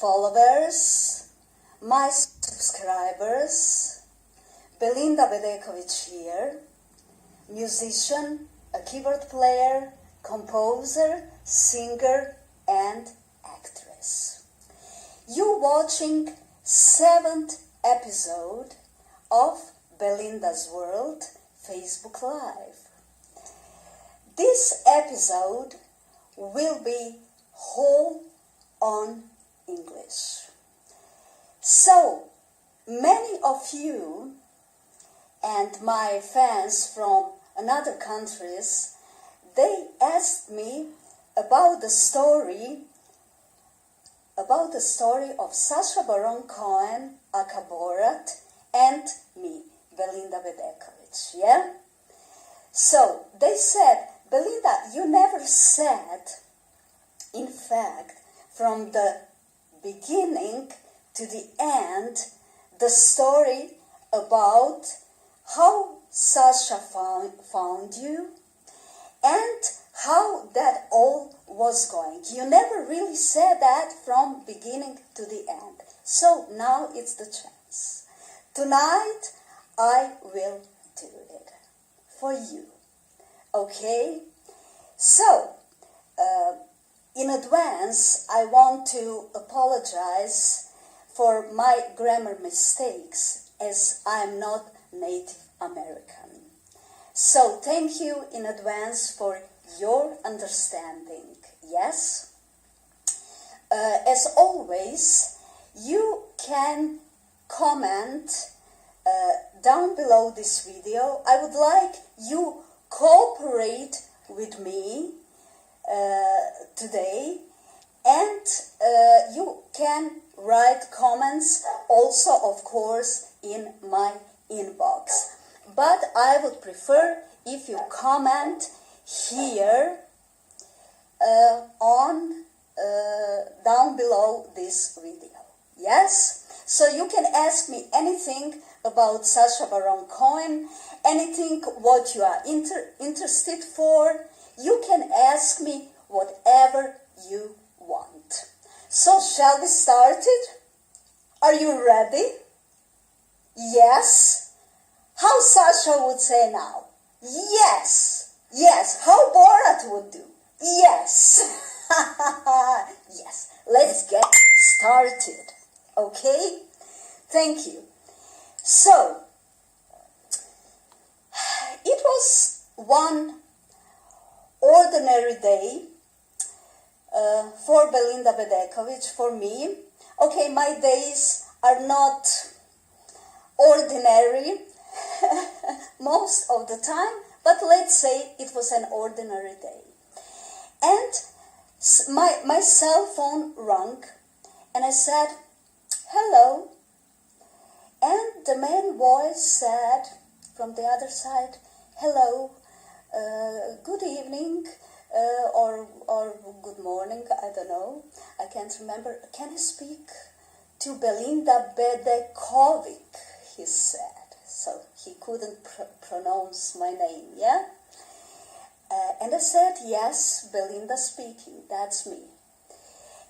followers, my subscribers. Belinda Bedekovic here, musician, a keyboard player, composer, singer, and actress. You're watching 7th episode of Belinda's World Facebook Live. This episode will be whole on English. So, many of you and my fans from other countries, they asked me about the story of Sasha Baron Cohen, aka Borat, and me, Belinda Bedekovic, yeah? So, they said, Belinda, you never said, in fact, from the beginning to the end, the story about how Sasha found you and how that all was going. You never really said that from beginning to the end. So now it's the chance. Tonight I will do it for you. Okay? So, in advance, I want to apologize for my grammar mistakes, as I am not Native American. So thank you in advance for your understanding, yes? As always, you can comment down below this video. I would like you cooperate with me today, and you can write comments also, of course, in my inbox. But I would prefer if you comment here down below this video. Yes? So you can ask me anything about Sacha Baron Cohen, anything what you are interested for. You can ask me whatever you want. So shall we start it? Are you ready? Yes? How Sasha would say now? Yes. Yes. How Borat would do? Yes. Yes. Let's get started. Okay? Thank you. So, it was one ordinary day for Belinda Bedekovic, for me. Okay, my days are not ordinary most of the time, but let's say it was an ordinary day. And my cell phone rang, and I said, hello. And the man voice said from the other side, hello, good evening, or good morning, I don't know, I can't remember. Can I speak to Belinda Bedekovic, he said. So he couldn't pronounce my name, yeah? And I said, yes, Belinda speaking, that's me.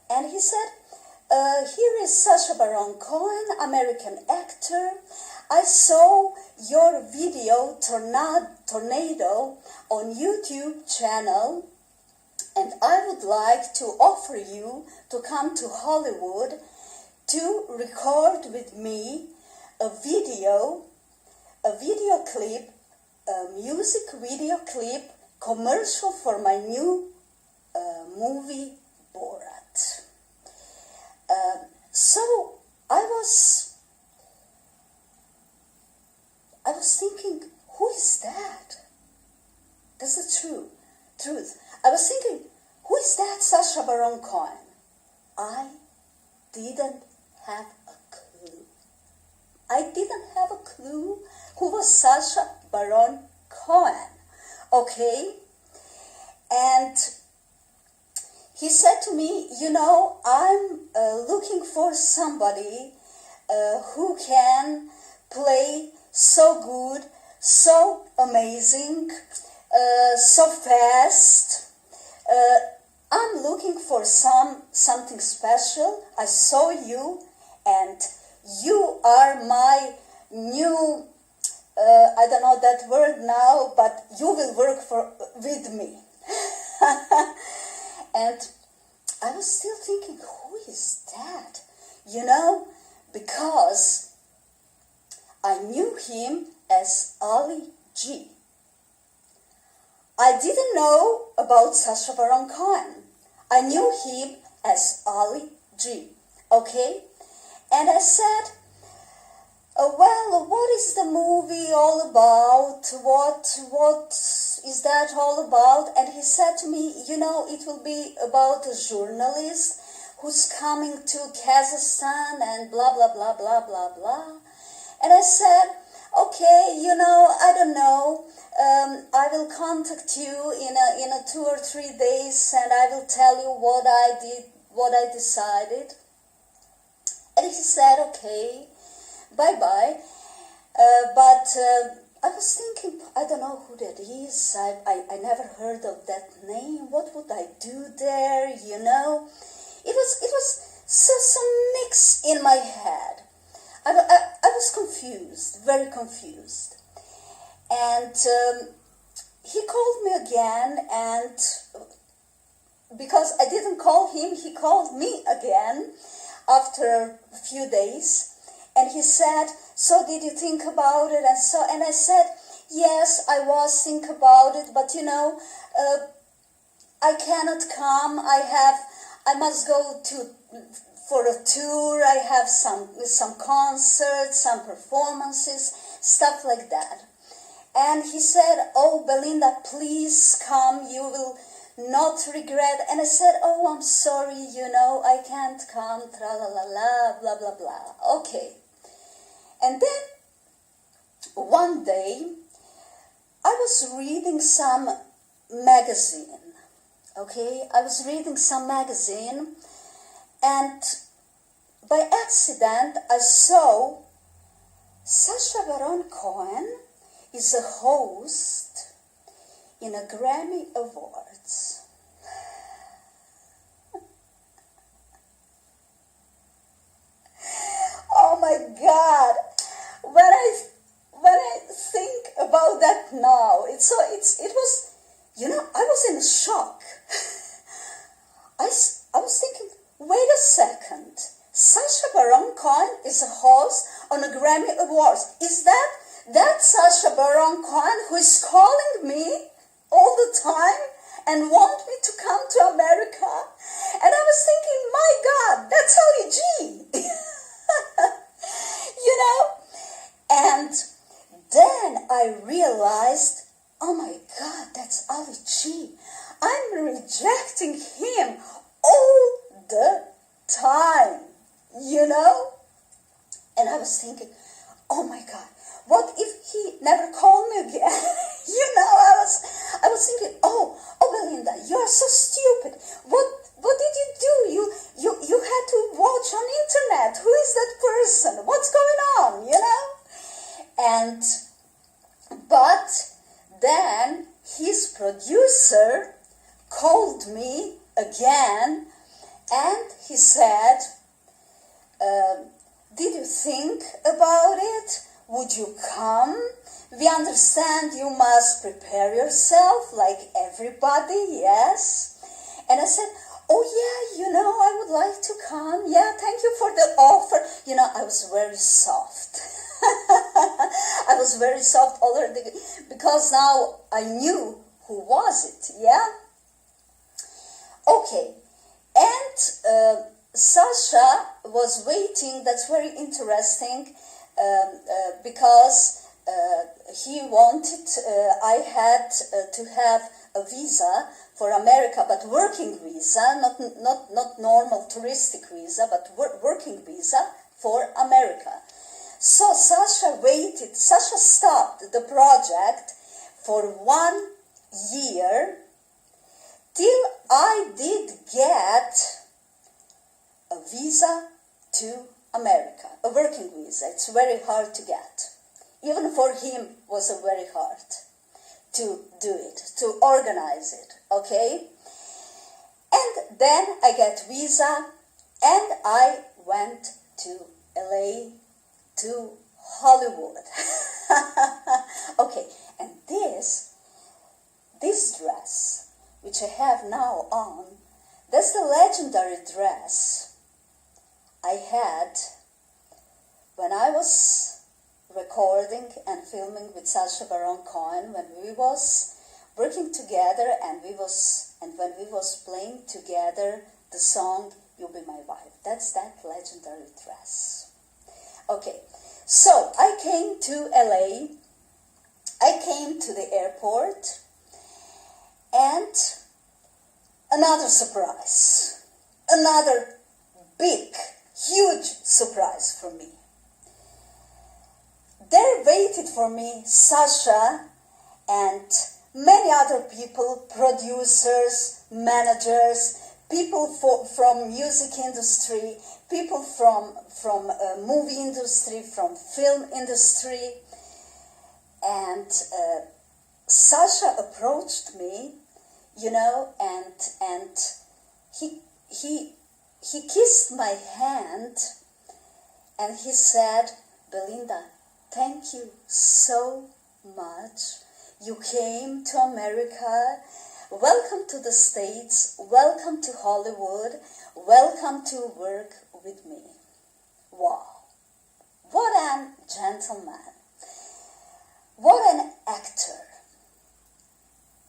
And he said, here is Sacha Baron Cohen, American actor. I saw your video, Tornado, on YouTube channel, and I would like to offer you to come to Hollywood to record with me a video clip, a music video clip, commercial for my new movie, Borat. So I was thinking, who is that? That's the truth. I was thinking, who is that Sacha Baron Cohen? I didn't have a clue. I didn't have a clue who was Sacha Baron Cohen. Okay? And he said to me, you know, I'm looking for somebody who can play so good, so amazing, so fast. I'm looking for something special. I saw you, and you are my new, I don't know that word now, but you will work with me. And I was still thinking, who is that? Because I knew him as Ali G. I didn't know about Sacha Baron Cohen. I knew him as Ali G. Okay? And I said, well, what is the movie all about? What is that all about? And he said to me, it will be about a journalist who's coming to Kazakhstan and blah, blah, blah, blah, blah, blah. And I said, okay, I don't know. I will contact you in a 2 or 3 days, and I will tell you what I did, what I decided. And he said, okay, bye-bye. But I was thinking, I don't know who that is. I never heard of that name. What would I do there, It was some mix in my head. I was confused, very confused. And he called me again, and because I didn't call him, he called me again after a few days. And he said, so did you think about it? And I said, yes, I was thinking about it, but I cannot come. I must go for a tour. I have some concerts, some performances, stuff like that. And he said, oh, Belinda, please come. You will not regret. And I said, oh, I'm sorry, I can't come, tra-la-la-la, blah, blah, blah. Okay. And then one day, I was reading some magazine. Okay? I was reading some magazine, and by accident, I saw Sacha Baron Cohen is a host in a Grammy Awards. Oh my God! When I think about that now, it was, I was in shock. I was thinking, wait a second. Sacha Baron Cohen is a host on a Grammy Awards. Is that Sacha Baron Cohen who is calling me all the time and want me to come to America? And I was thinking, my God, that's Ali G. And then I realized, oh my God, that's Ali G. I'm rejecting him all the time, And I was thinking, oh my God, what if he never called me again? I was thinking, oh Belinda, you are so stupid. What did you do? You had to watch on internet. Who is that person? What's going on? But then his producer called me again, and he said, did you think about it? Would you come? We understand you must prepare yourself like everybody, yes? And I said, oh yeah, I would like to come. Yeah, thank you for the offer. I was very soft. I was very soft already because now I knew who was it, yeah? Okay, and Sasha was waiting. That's very interesting because he wanted, I had to have a visa for America, but working visa, not normal touristic visa, but working visa for America. So Sasha stopped the project for 1 year till I did get a visa to America, a working visa. It's very hard to get. Even for him was very hard to do it, to organize it, okay? And then I get visa and I went to LA, to Hollywood. Okay, and this dress, which I have now on, that's the legendary dress I had when I was recording and filming with Sasha Cohen, when we was working together and when we was playing together the song You'll Be My Wife. That's that legendary dress. Okay, so I came to LA, I came to the airport, and another surprise, another big, huge surprise for me. There waited for me Sasha and many other people, producers, managers, people from music industry, people from movie industry, from film industry. And Sasha approached me, and he kissed my hand and he said, "Belinda, thank you so much. You came to America. Welcome to the States. Welcome to Hollywood. Welcome to work with me." Wow. What a gentleman. What an actor.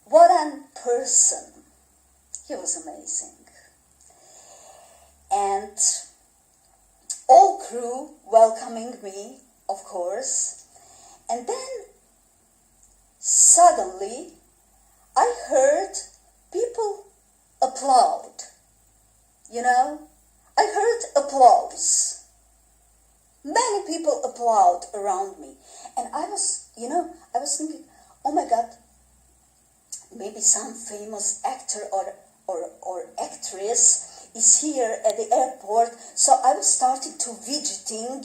What a person. He was amazing. And all crew welcoming me, of course. And then suddenly I heard people applaud. I heard applause. Many people applaud around me. And I was thinking, oh my God, maybe some famous actor or actress is here at the airport. So I was starting to fidgeting,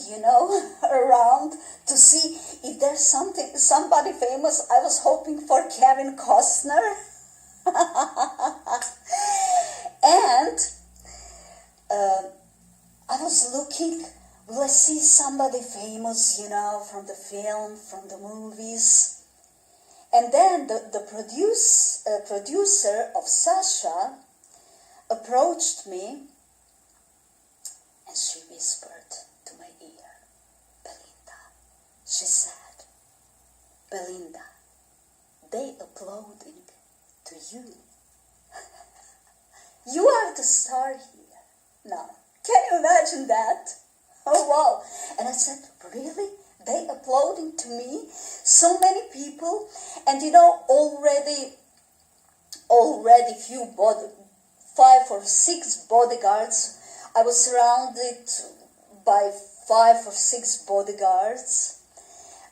around to see if there's somebody famous. I was hoping for Kevin Costner. And I was looking, will I see somebody famous, from the film, from the movies? And then the producer of Sasha approached me and she whispered to my ear, "Belinda," she said, "Belinda, they applauding to you. You are the star here now. Can you imagine that? Oh wow." And I said, "Really? They applauding to me? So many people?" And already 5 or 6 bodyguards. I was surrounded by 5 or 6 bodyguards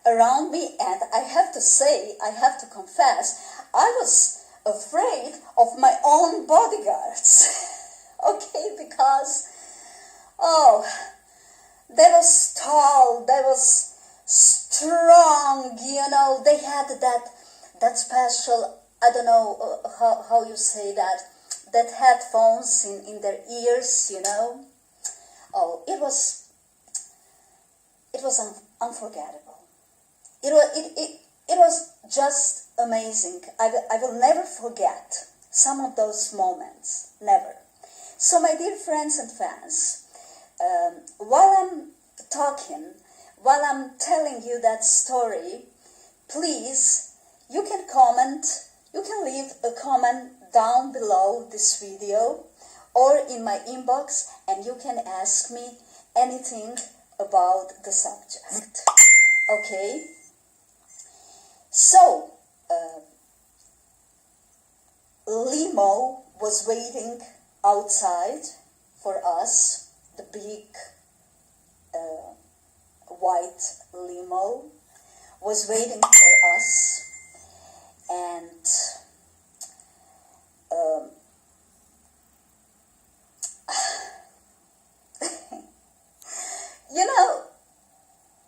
around me, and I have to confess, I was afraid of my own bodyguards. Okay, because they was tall, they was strong, they had that special, I don't know how you say that headphones in their ears, Oh, it was unforgettable. It was just amazing. I will never forget some of those moments, never. So my dear friends and fans, while I'm talking, while I'm telling you that story, please, you can comment, you can leave a comment down below this video or in my inbox, and you can ask me anything about the subject. Okay? So, limo was waiting outside for us, the big white limo was waiting for us, and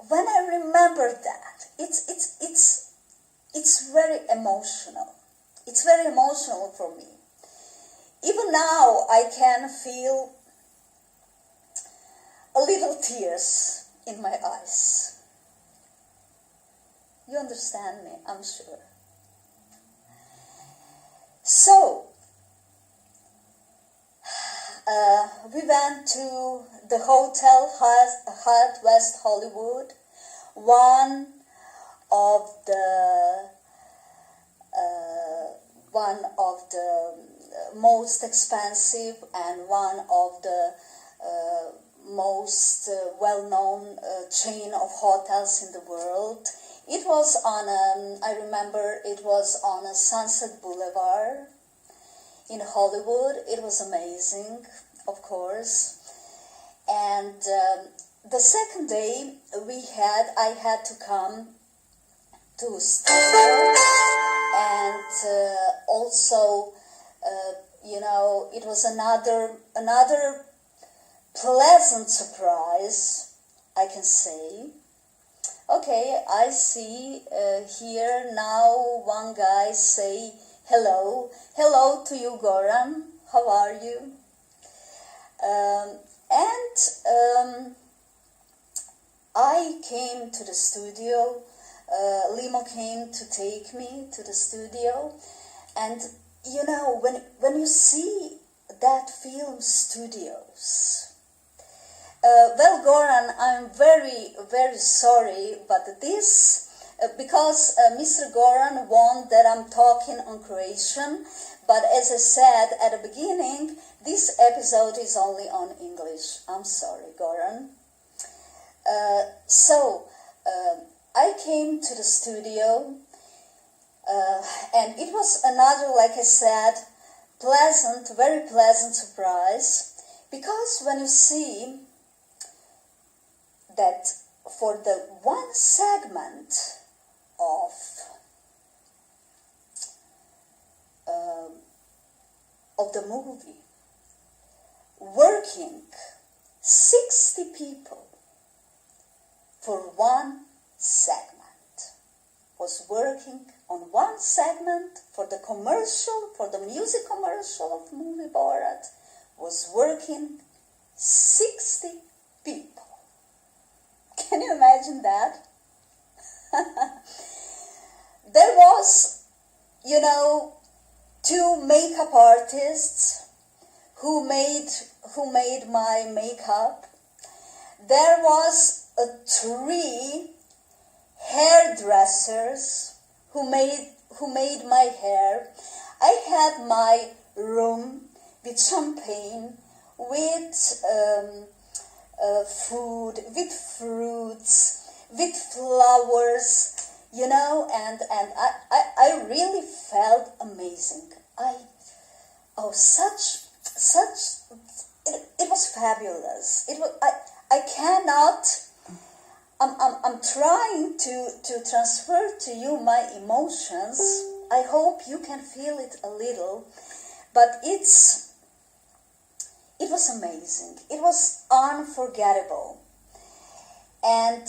when I remember that, it's very emotional. It's very emotional for me. even now I can feel a little tears in my eyes. You understand me, I'm sure. So, we went to the hotel Hyatt West Hollywood, one of the most expensive and one of the most well-known chain of hotels in the world. It was on I remember it was on a Sunset Boulevard in Hollywood. It was amazing, of course. And the second day I had to come to studio, and also, it was another pleasant surprise, I can say. Okay, I see here now one guy say hello to you, Goran. How are you? I came to the studio. Limo came to take me to the studio, and when you see that film studios. Well, Goran, I'm very, very sorry, but this, because Mr. Goran warned that I'm talking on Croatian, but as I said at the beginning, this episode is only on English. I'm sorry, Goran. I came to the studio, and it was another, like I said, very pleasant surprise, because when you see that for the one segment of the movie, working 60 people for one segment, was working on one segment for the music commercial of movie Borat, was working 60 people. Can you imagine that? There was, two makeup artists who made my makeup. There was 3 hairdressers who made my hair. I had my room with champagne, with food, with fruits, with flowers, and I really felt amazing. It was fabulous. I'm trying to transfer to you my emotions. I hope you can feel it a little, but it was amazing. It was unforgettable. And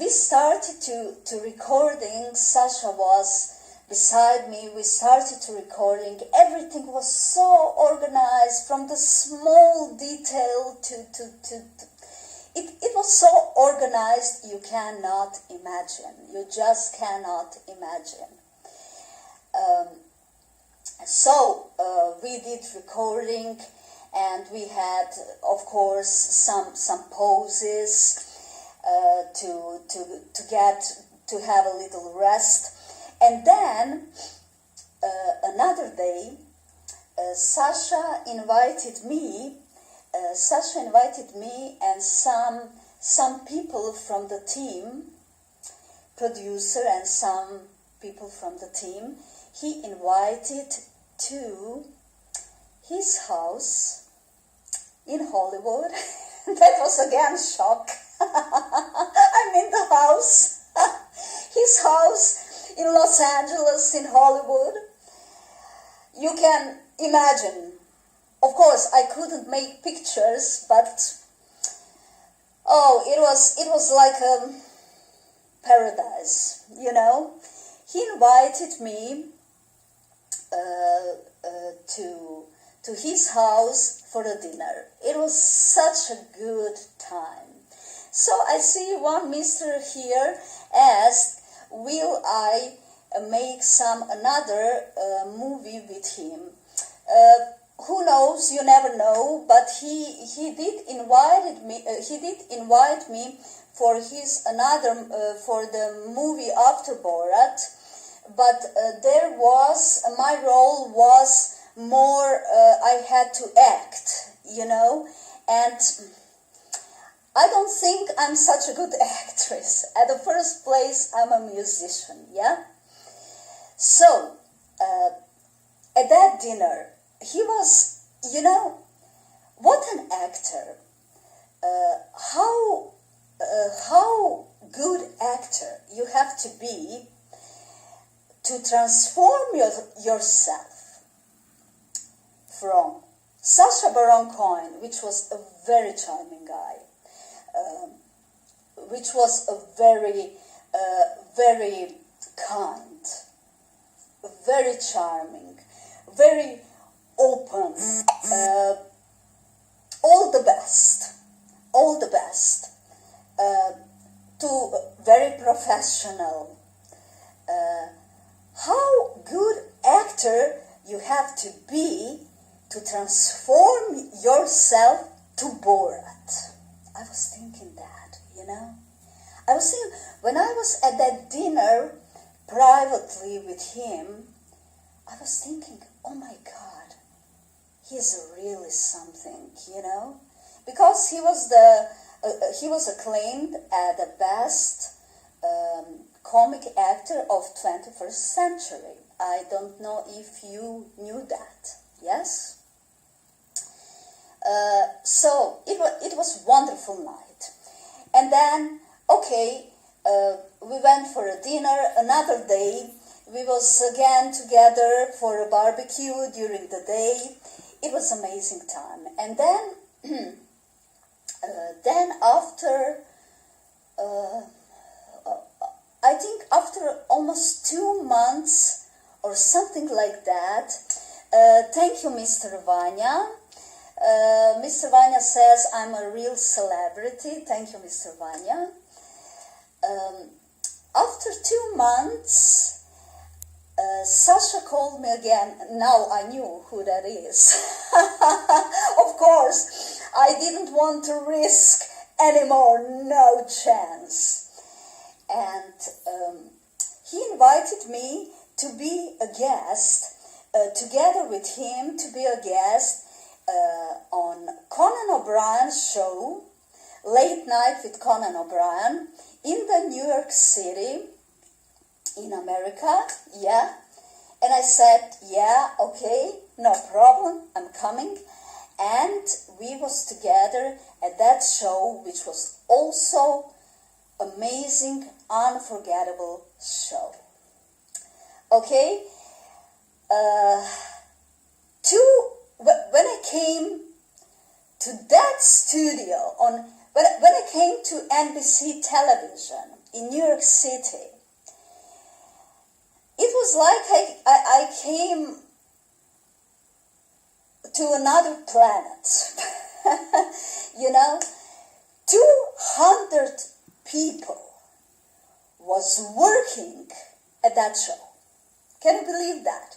we started to recording. Sasha was beside me. We started to recording. Everything was so organized, from the small detail to it was so organized you cannot imagine. You just cannot imagine. So we did recording, and we had, of course, some poses to have a little rest, and then another day, Sasha invited me and some people from the team, producer and some people from the team, he invited to his house in Hollywood. That was again shock. I'm in the house. His house in Los Angeles, in Hollywood. You can imagine. Of course, I couldn't make pictures, but it was like a paradise, He invited me to his house for a dinner. It was such a good time. So I see one mister here asked, will I make another movie with him? Who knows? You never know. But he did invite me. He did invite me for his another for the movie after Borat. But there was my role was more. I had to act, and I don't think I'm such a good actress. At the first place, I'm a musician. Yeah. So at that dinner, he was, what an actor. How good actor you have to be to transform yourself from Sacha Baron Cohen, which was a very charming guy, which was a very, very kind, very charming, very open, all the best, to very professional. How good actor you have to be to transform yourself to Borat. I was thinking that, I was thinking, when I was at that dinner privately with him, I was thinking, oh my God, he's really something, because he was acclaimed as the best comic actor of 21st century. I don't know if you knew that. Yes? So it was wonderful night. And then, we went for a dinner. Another day, we was again together for a barbecue during the day. It was amazing time. And then, after, I think after almost 2 months or something like that, thank you, Mr. Vanya. Mr. Vanya says I'm a real celebrity. Thank you, Mr. Vanya. After 2 months, Sasha called me again. Now I knew who that is. Of course, I didn't want to risk anymore. No chance. And he invited me to be a guest, together with him, to be a guest on Conan O'Brien's show, Late Night with Conan O'Brien, in the New York City, in America, yeah. And I said, yeah, okay, no problem, I'm coming. And we was together at that show, which was also amazing, unforgettable show. Okay, when I came to that studio when I came to NBC television in New York City, it was like I came to another planet. 200 people was working at that show. Can you believe that?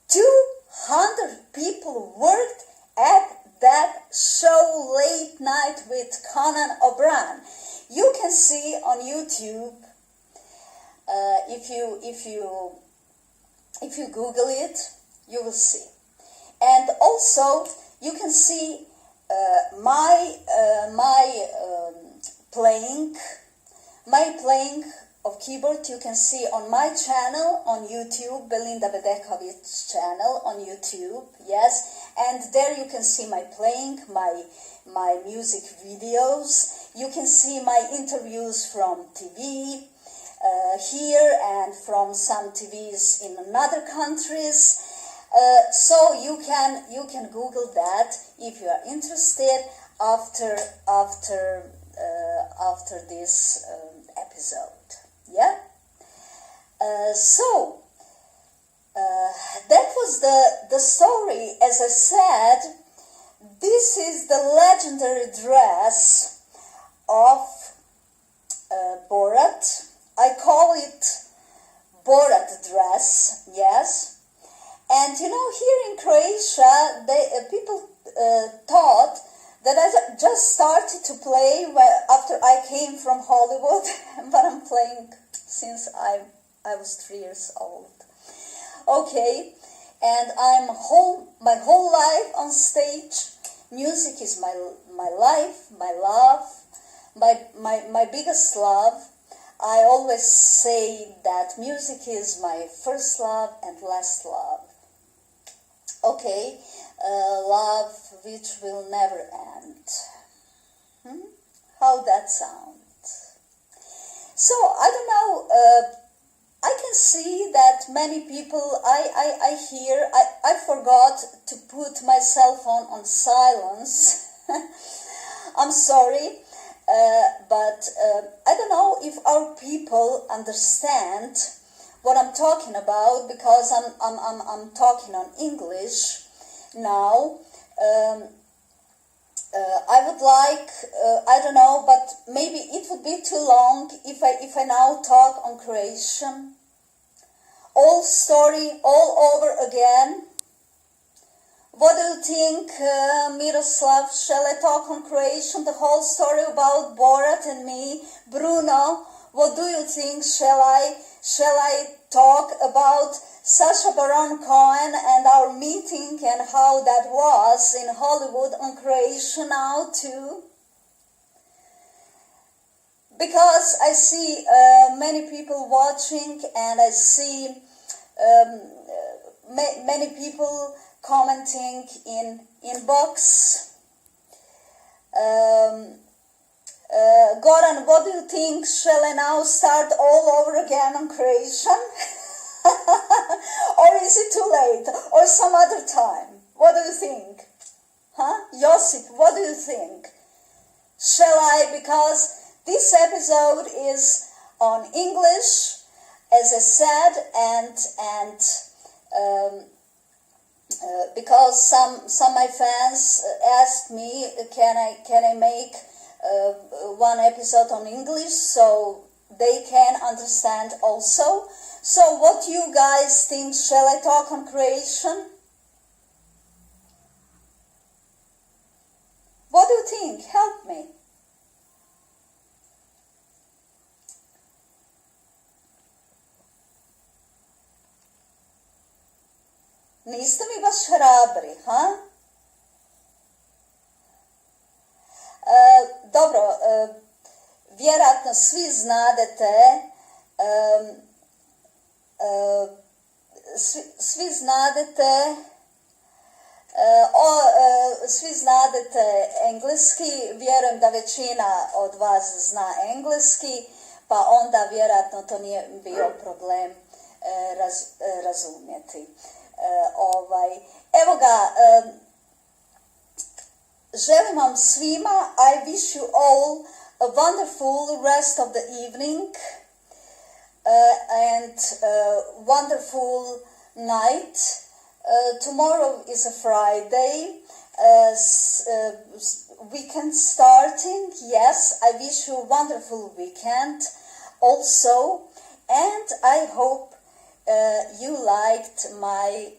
200 people worked at that show, Late Night with Conan O'Brien. You can see on YouTube, if you Google it, you will see. And also, you can see my playing of keyboard. You can see on my channel on YouTube, Belinda Bedekovic channel on YouTube. Yes, and there you can see my playing, my music videos. You can see my interviews from TV here and from some TVs in other countries. So you can Google that if you are interested after this episode. Yeah. So that was the story, as I said, this is the legendary dress of Borat. I call it Borat dress, yes. And you know, here in Croatia, people thought that I just started to play after I came from Hollywood, but I'm playing since I was 3 years old. Okay, and my whole life on stage. Music is my life, my love, my biggest love. I always say that music is my first love and last love. Okay, love which will never end. How that sounds? So, I don't know, I can see that many people, I hear, I forgot to put my cell phone on silence. I'm sorry, but I don't know if our people understand what I'm talking about, because I'm talking on English now. I would like, I don't know, but maybe it would be too long if I now talk on Croatian. All story all over again. What do you think, Miroslav? Shall I talk on Croatian, the whole story about Borat and me? Bruno, what do you think? Shall I talk about Sasha Baron Cohen and our meeting and how that was in Hollywood on Croatia now too? Because I see many people watching, and I see many people commenting in inbox. Goran, what do you think? Shall I now start all over again on Croatian? Or is it too late? Or some other time? What do you think? Huh? Josip, what do you think? Shall I? Because this episode is on English, as I said, and because some of my fans asked me, can I make one episode on English so they can understand also. So what you guys think? Shall I talk on Croatian? What do you think? Help me. Niste mi baš hrabri, ha? Dobro, vjerojatno svi znadete, svi znadete engleski, vjerujem da većina od vas zna engleski, pa onda vjerojatno to nije bio problem razumjeti. Evo ga, želim vam svima, I wish you all a wonderful rest of the evening and wonderful night. Tomorrow is a Friday, weekend starting. Yes, I wish you a wonderful weekend also, and I hope you liked my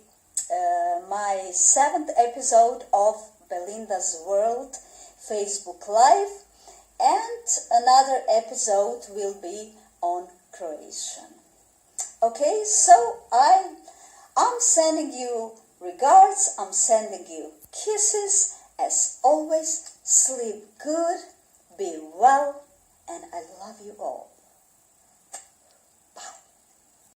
7th episode of Belinda's World Facebook Live, and another episode will be on Croatian. Okay, so I'm sending you regards, I'm sending you kisses. As always, sleep good, be well, and I love you all.